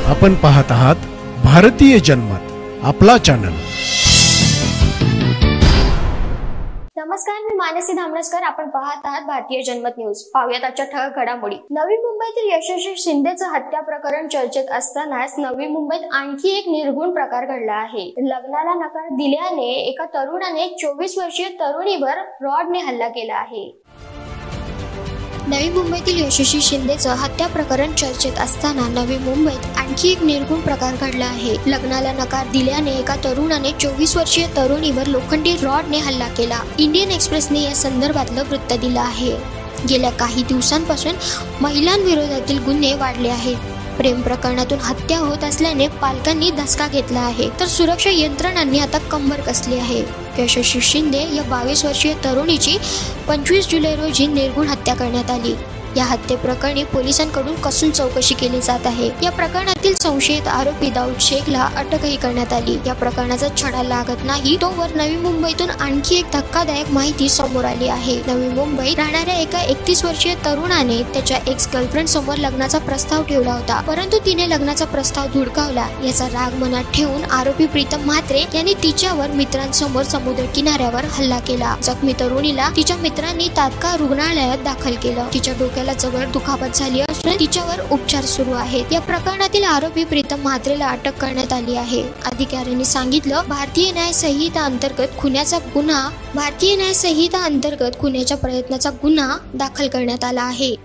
आपण पाहत आहात भारतीय जनमत, आपला चॅनल। नमस्कार, मी मानसी धामणसकर। आपण पाहत आहात भारतीय जनमत न्यूज। पाहूयात आजच्या ठळक घडामोडी। नवी मुंबईतील यशस्वी शिंदेचं हत्या प्रकरण चर्चेत असतानाच नवी मुंबईत आणखी एक निर्घृण प्रकार घडला आहे। लग्नाला नकार दिल्याने एका तरुणाने 24 वर्षीय तरुणीवर रॉडने हल्ला केला आहे। नवी मुंबईतील यशस्वी शिंदेचं हत्या प्रकरण चर्चेत असताना नवी मुंबईत आणखी एक निर्घृण प्रकार घडला आहे। लग्नाला नकार दिल्याने एका तरुणाने 24 वर्षीय तरुणीवर लोखंडी रॉडने हल्ला केला। इंडियन एक्सप्रेसने या संदर्भातलं वृत्त दिलं आहे। गेल्या काही दिवसांपासून महिलांविरोधातील गुन्हे वाढले आहेत। प्रेम प्रकरणातून हत्या होत असल्याने पालकांनी धसका घेतला आहे, तर सुरक्षा यंत्रणांनी आता कंबर कसली आहे। यशस्वी शिंदे या 22 वर्षीय तरुणीची 25 जुलै रोजी निर्घृण हत्या करण्यात आली। या हत्येप्रकरणी पोलिसांकडून कसून चौकशी केली जात आहे। या प्रकरणातील संशयित आरोपी दाऊद शेखला अटकही करण्यात आली। या प्रकरणाचा छडा लागत नाही तोवर नवी मुंबईतून आणखी एक धक्कादायक माहिती समोर आली आहे। नवी मुंबईत राहणाऱ्या एका 31 वर्षीय तरुणाने त्याच्या एक्स गर्लफ्रेंड समोर लग्नाचा प्रस्ताव ठेवला होता, परंतु तिने लग्नाचा प्रस्ताव धुडकावला। याचा राग मनात ठेवून आरोपी प्रीतम म्हात्रे यांनी तिच्यावर मित्रांसमोर समुद्र किनाऱ्यावर हल्ला केला। जखमी तरुणीला तिच्या मित्रांनी तात्काळ रुग्णालयात दाखल केलं। तिच्या डोक्याला जबर दुखापत झाली असून तिच्यावर उपचार सुरू आहेत। या प्रकरणातील आरोपी प्रीतम म्हात्रेला अटक करण्यात आली आहे। अधिकाऱ्यांनी सांगितलं, भारतीय न्याय संहिता अंतर्गत खुन्याच्या प्रयत्नाचा गुन्हा दाखल करण्यात आला आहे।